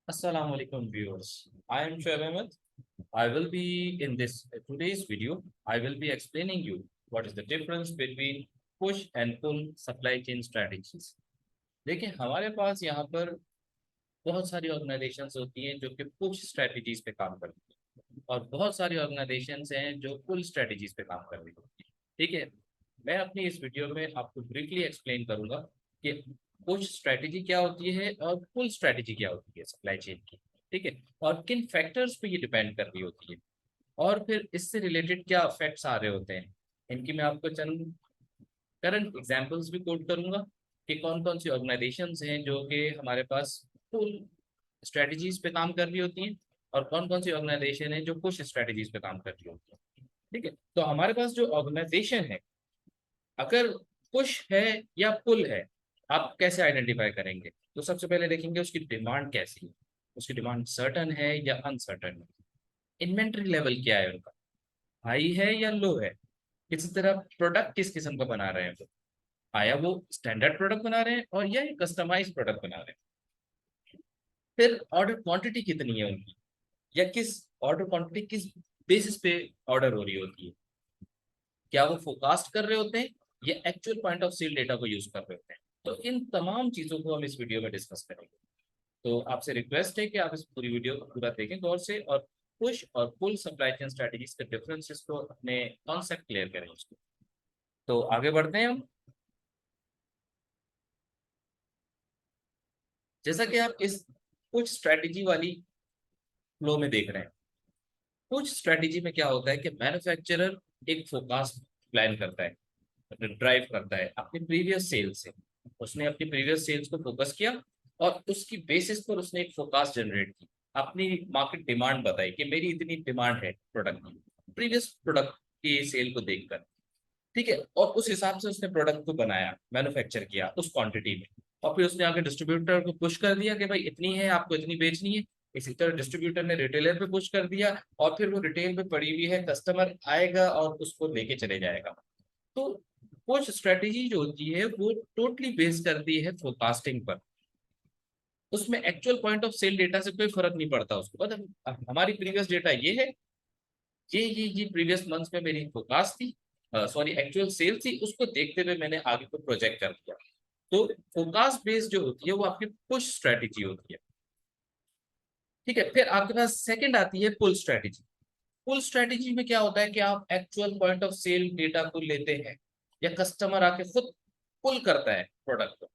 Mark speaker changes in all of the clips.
Speaker 1: Assalamu alaikum viewers. I am Shoaib Ahmed. I will be in this today's video. I will be explaining you what is the difference between push and pull supply chain strategies. देखिए हमारे पास यहाँ पर बहुत सारी organisations होती हैं जो कि पुश स्ट्रेटजीज पे काम करती हैं और बहुत सारी ऑर्गेनाइजेशंस हैं जो पुल स्ट्रेटजीज पे काम कर रही होती हैं। ठीक है, मैं अपनी इस वीडियो में आपको ब्रीफली एक्सप्लेन करूंगा कि पुश स्ट्रेटजी क्या होती है और पुल स्ट्रेटजी क्या होती है सप्लाई चेन की। ठीक है, और किन फैक्टर्स पे ये डिपेंड कर रही होती है और फिर इससे रिलेटेड क्या इफेक्ट्स आ रहे होते हैं। इनकी मैं आपको चंद करंट एग्जांपल्स भी कोट करूंगा कि कौन कौन सी ऑर्गेनाइजेशंस हैं जो कि हमारे पास पुल स्ट्रेटजीज पे काम कर रही होती हैं और कौन कौन सी ऑर्गेनाइजेशन है जो पुश स्ट्रेटजीज पे काम कर रही होती है। ठीक है, तो हमारे पास जो ऑर्गेनाइजेशन है, अगर पुश है या पुल है, आप कैसे आइडेंटिफाई करेंगे? तो सबसे पहले देखेंगे उसकी डिमांड कैसी है, उसकी डिमांड सर्टन है या अनसर्टन है, इन्वेंट्री लेवल क्या है उनका, हाई है या लो है, किसी तरह प्रोडक्ट किस किस्म का बना रहे हैं वो, आया वो स्टैंडर्ड प्रोडक्ट बना रहे हैं और या कस्टमाइज प्रोडक्ट बना रहे हैं। फिर ऑर्डर क्वांटिटी कितनी है उनकी, या किस ऑर्डर क्वांटिटी किस बेसिस पे ऑर्डर हो रही होती है, क्या वो फोरकास्ट कर रहे होते हैं या actual point of sale data को यूज कर रहे होते हैं। तो इन तमाम चीजों को हम इस वीडियो में डिस्कस करेंगे। तो आपसे रिक्वेस्ट है कि आप इस पूरी वीडियो को पूरा देखें गौर से और पुश और पुल सप्लाई चेन स्ट्रेटजीज के डिफरेंसेस को अपने कॉन्सेप्ट क्लियर करें उसको। तो आगे बढ़ते हैं हम। जैसा कि आप इस पुश स्ट्रेटजी वाली फ्लो में देख रहे हैं, कुछ स्ट्रेटेजी में क्या होता है कि मैन्युफैक्चरर एक फोकास्ट प्लान करता है, ड्राइव करता है अपनी प्रीवियस सेल्स से। उसने अपनी प्रीवियस सेल्स को फोकस किया और उसकी बेसिस पर उसने एक फोकास्ट जनरेट की, अपनी मार्केट डिमांड बताई कि मेरी इतनी डिमांड है प्रोडक्ट की प्रीवियस प्रोडक्ट की सेल को देखकर। ठीक है, और उस हिसाब से उसने प्रोडक्ट को बनाया, मैन्युफैक्चर किया उस क्वांटिटी में, और फिर उसने आगे डिस्ट्रीब्यूटर को पुश कर दिया कि भाई इतनी है, आपको इतनी बेचनी है। इसी तरह डिस्ट्रीब्यूटर ने रिटेलर पे पुश कर दिया और फिर वो रिटेल पे पड़ी हुई है, कस्टमर आएगा और उसको लेके चले जाएगा। तो पुश स्ट्रेटेजी जो होती है वो टोटली बेस करती है फोरकास्टिंग पर। उसमें actual point of sale data से कोई फर्क नहीं पड़ता उसको, मतलब हमारी प्रीवियस डेटा ये है, ये प्रीवियस मंथ में मेरी फोरकास्ट थी, सॉरी एक्चुअल सेल थी, उसको देखते हुए मैंने आगे को प्रोजेक्ट कर दिया। तो फोरकास्ट बेस्ड जो होती है वो आपकी पुश स्ट्रेटेजी होती है। ठीक है, फिर आपके पास सेकंड आती है पुल स्ट्रेटेजी। पुल स्ट्रेटेजी में क्या होता है कि आप actual point of sale data को लेते हैं या कस्टमर आके खुद पुल करता है प्रोडक्ट को,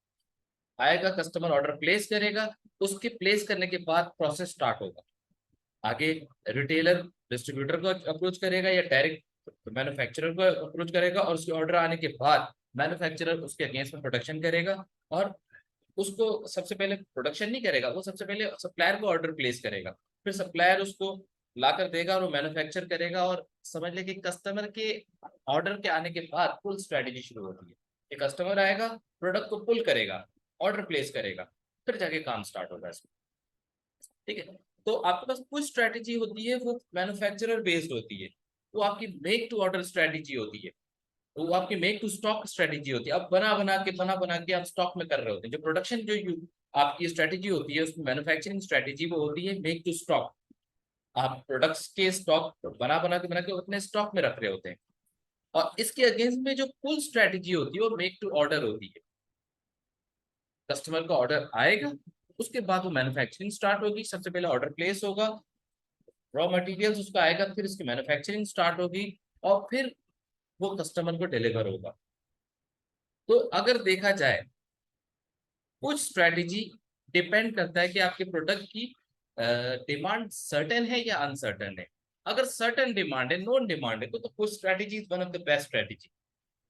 Speaker 1: आएगा कस्टमर ऑर्डर प्लेस करेगा, उसके प्लेस करने के बाद प्रोसेस स्टार्ट होगा। आगे रिटेलर डिस्ट्रीब्यूटर को अप्रोच करेगा या डायरेक्ट मैन्युफैक्चरर को अप्रोच करेगा और उसके ऑर्डर आने के बाद मैन्युफैक्चरर उसके अगेंस्ट में प्रोडक्शन करेगा। और उसको सबसे पहले प्रोडक्शन नहीं करेगा, वो सबसे पहले सप्लायर को ऑर्डर प्लेस करेगा, फिर सप्लायर उसको लाकर देगा और वो मैन्युफैक्चर करेगा। और समझ ले कि कस्टमर के ऑर्डर के आने के बाद फुल स्ट्रेटेजी शुरू होती है कि कस्टमर आएगा, प्रोडक्ट को पुल करेगा, ऑर्डर प्लेस करेगा, फिर जाके काम स्टार्ट होगा इसमें। ठीक है, तो आपके पास कुछ स्ट्रेटेजी होती है वो मैन्युफैक्चरर बेस्ड होती है, वो आपकी मेक टू ऑर्डर स्ट्रेटेजी होती है, वो आपकी मेक टू स्टॉक स्ट्रेटेजी होती है। अब बना बना के आप स्टॉक में कर रहे होते हैं। जो प्रोडक्शन जो आपकी स्ट्रेटेजी होती है उसमें मैन्युफैक्चरिंग स्ट्रेटेजी वो होती है मेक टू स्टॉक। आप प्रोडक्ट्स के स्टॉक बना के अपने स्टॉक में रख रहे होते हैं। और इसके अगेंस्ट में जो पुल स्ट्रेटेजी होती है वो मेक टू ऑर्डर होती है। कस्टमर का ऑर्डर आएगा, उसके बाद वो मैन्युफैक्चरिंग स्टार्ट होगी, सबसे पहले ऑर्डर प्लेस होगा, रॉ मटेरियल्स उसका आएगा, फिर इसकी मैन्युफैक्चरिंग स्टार्ट होगी और फिर वो कस्टमर को डिलीवर होगा। तो अगर देखा जाए, कुछ स्ट्रेटेजी डिपेंड करता है कि आपके प्रोडक्ट की डिमांड सर्टेन है या अनसर्टेन है। अगर सर्टेन डिमांड है, नॉन डिमांड है, तो कुछ strategy is one of the best strategy.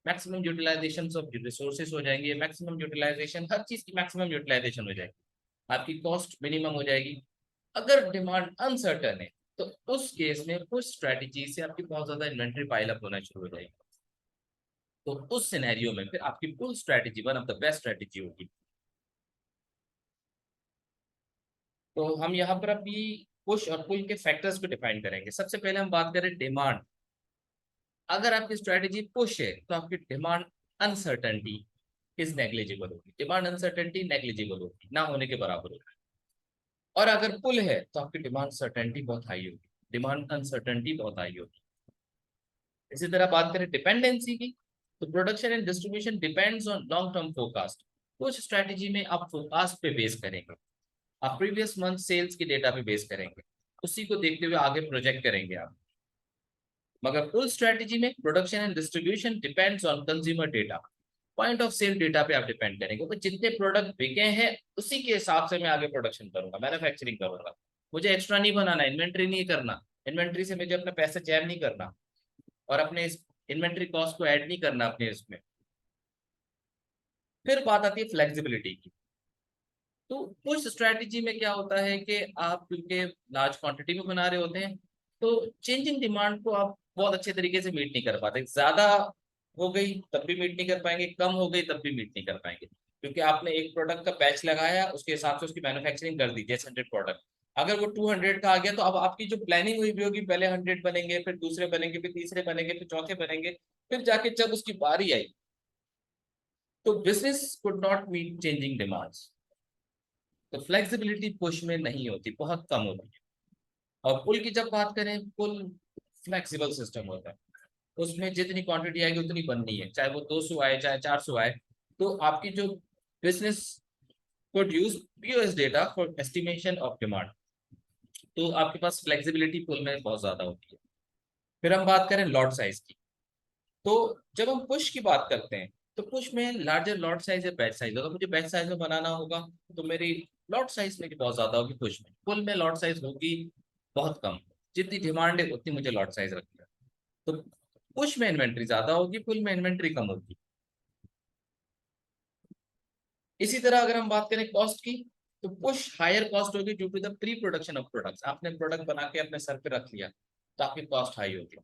Speaker 1: Maximum utilisation of resources हो जाएंगे, मैक्सिमम यूटिलाइजेशन, हर चीज की मैक्सिमम यूटिलाइजेशन हो जाएगी, आपकी कॉस्ट मिनिमम हो जाएगी। अगर डिमांड अनसर्टेन है तो उस केस में कुछ स्ट्रेटेजी से आपकी बहुत ज्यादा इन्वेंट्री पाइल अप होना शुरू हो जाएगी। तो उस सिनेरियो में फिर आपकी pull strategy one of the best strategy होगी। तो हम यहाँ पर अभी पुश और पुल के फैक्टर्स को डिफाइन करेंगे। सबसे पहले हम बात करें डिमांड। अगर आपकी स्ट्रेटेजी पुश है तो आपकी डिमांड अनसर्टेनिटी इज नेग्लिजिबल होगी, डिमांड अनसर्टेनिटी नेग्लिजिबल होगी, ना होने के बराबर होगी। और अगर पुल है तो आपकी डिमांड सर्टेनिटी बहुत हाई होगी, डिमांड अनसर्टेनिटी बहुत हाई होगी। इसी तरह बात करें डिपेंडेंसी की, तो production and distribution depends on long term forecast. कुछ स्ट्रेटेजी में आप फोरकास्ट पे बेस करेंगे, आप प्रीवियस मंथ सेल्स की डेटा पे बेस करेंगे, उसी को देखते हुए आगे प्रोजेक्ट करेंगे आप। मगर फुल स्ट्रेटेजी में production and distribution depends on consumer data, point of sale data पे आप डिपेंड करेंगे। तो जितने प्रोडक्ट बिके हैं उसी के हिसाब से मैं आगे प्रोडक्शन करूंगा, मैन्युफैक्चरिंग करूंगा। मुझे एक्स्ट्रा नहीं बनाना, इन्वेंट्री नहीं करना, इन्वेंट्री से मुझे अपने पैसे जैम नहीं करना, और अपने इस इन्वेंट्री कॉस्ट को ऐड नहीं करना अपने इसमें। फिर बात आती है फ्लेक्सिबिलिटी की। तो उस स्ट्रेटजी में क्या होता है कि आप क्योंकि लार्ज क्वांटिटी में बना रहे होते हैं, तो चेंजिंग डिमांड को आप बहुत अच्छे तरीके से मीट नहीं कर पाते। ज्यादा हो गई तब भी मीट नहीं कर पाएंगे, कम हो गई तब भी मीट नहीं कर पाएंगे, क्योंकि आपने एक प्रोडक्ट का बैच लगाया, उसके हिसाब से उसकी मैन्युफैक्चरिंग कर दी, जैसे 100 प्रोडक्ट। अगर वो 200 का आ गया तो अब आपकी जो प्लानिंग हुई भी होगी, पहले 100 बनेंगे, फिर दूसरे बनेंगे, फिर तीसरे बनेंगे, फिर चौथे बनेंगे, फिर जाके जब उसकी बारी आई तो business could not meet changing demands. तो फ्लेक्सिबिलिटी पुश में नहीं होती, बहुत कम होती है। और पुल की जब बात करें, पुल फ्लेक्सिबल सिस्टम होता है, उसमें जितनी क्वांटिटी आएगी उतनी बननी है, चाहे वो 200 आए चाहे 400 आए। तो आपकी जो business could use POS data for estimation of demand, तो आपके पास फ्लेक्सिबिलिटी पुल में बहुत ज्यादा होती है। फिर हम बात करें लॉट साइज की, तो जब हम पुश की बात करते हैं तो पुश में लार्जर लॉट साइज या बैच साइज होगा, मुझे बैच साइज में बनाना होगा तो मेरी लॉट साइज में बहुत ज्यादा होगी पुश में। पुल में लॉट साइज होगी बहुत कम, जितनी डिमांड है उतनी मुझे लॉट साइज रखनी है। तो पुश में इन्वेंट्री ज्यादा होगी, पुल में इन्वेंट्री कम होगी। इसी तरह अगर हम बात करें कॉस्ट की, तो पुश हायर कॉस्ट होगी due to the pre production of products. आपने प्रोडक्ट बना के अपने सर पे रख लिया तो आपकी कॉस्ट हाई होगी।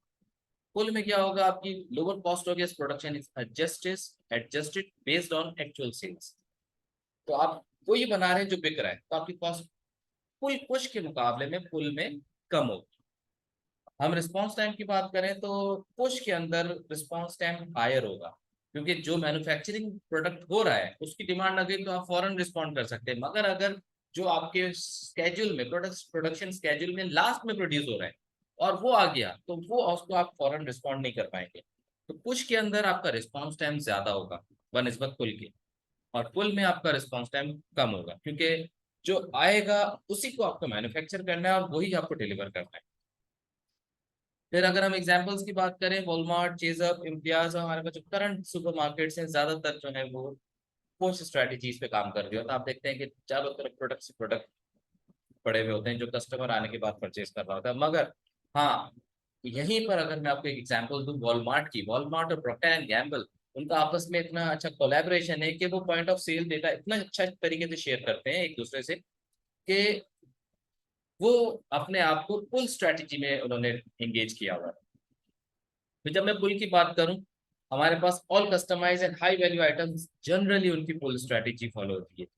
Speaker 1: पुल में क्या होगा, आपकी लोअर कॉस्ट होगी, production is adjusted based on actual sales. तो आप वही बना रहे हैं जो बिक रहा है, तो आपकी कॉस्ट पुल पुश के मुकाबले में पुल में कम होगी। हम रिस्पॉन्स टाइम की बात करें तो पुश के अंदर रिस्पॉन्स टाइम हायर होगा, क्योंकि जो मैन्युफैक्चरिंग प्रोडक्ट हो रहा है उसकी डिमांड अगर तो आप फौरन रिस्पॉन्ड कर सकते हैं। मगर अगर जो आपके स्केड्यूल में प्रोडक्शन स्केड्यूल में लास्ट में प्रोड्यूस हो रहा है और वो आ गया, तो वो उसको आप फौरन रिस्पॉन्ड नहीं कर पाएंगे। तो पुश के अंदर आपका रिस्पॉन्स टाइम ज्यादा होगा बनिस्बत पुल के, और पुल में आपका रिस्पॉन्स टाइम कम होगा, क्योंकि जो आएगा उसी को आपको मैन्युफैक्चर करना है और वही आपको डिलीवर करना है। फिर अगर हम एग्जांपल्स की बात करें, वॉलमार्ट, चेजअप, इम्तियाज, हमारे पास जो करंट सुपरमार्केट्स हैं ज्यादातर जो है वो पुश स्ट्रेटजीज पे काम कर रही हो। तो आप देखते हैं कि चारों तरफ प्रोडक्ट से प्रोडक्ट पड़े हुए होते हैं जो कस्टमर आने के बाद परचेज कर रहा होता है। मगर हाँ, यहीं पर अगर मैं आपको एक एग्जांपल दूं वॉलमार्ट की, वॉलमार्ट और प्रोक्टर एंड गैम्बल, उनका आपस में इतना अच्छा कोलैबोरेशन है कि वो पॉइंट ऑफ सेल डेटा इतना अच्छा तरीके से शेयर करते हैं एक दूसरे से कि वो अपने आप को पुल स्ट्रेटजी में उन्होंने एंगेज किया हुआ है। तो जब मैं पुल की बात करूं, हमारे पास all customize and high value items generally उनकी पुल स्ट्रेटजी फॉलो होती है।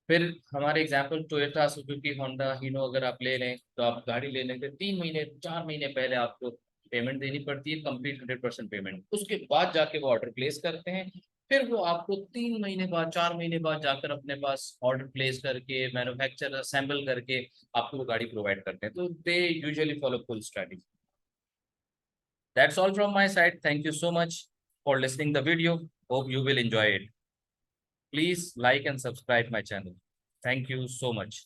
Speaker 1: फिर हमारे example Toyota, Suzuki, Honda, Hino अगर आप ले लें, तो आप गाड़ी लेने के 3 महीने 4 महीने पहले आपको पेमेंट देनी पड़ती है, कंप्लीट 100% पेमेंट। उसके बाद जाके वो ऑर्डर प्लेस करते हैं, फिर वो आपको 3 महीने बाद 4 महीने बाद जाकर अपने पास ऑर्डर प्लेस करके मैन्युफैक्चर असेंबल करके आपको वो गाड़ी प्रोवाइड करते हैं। तो they usually follow full strategy. That's all from my side. Thank you so much for listening the video. Hope you will enjoy it. Please like and subscribe my channel. Thank you so much.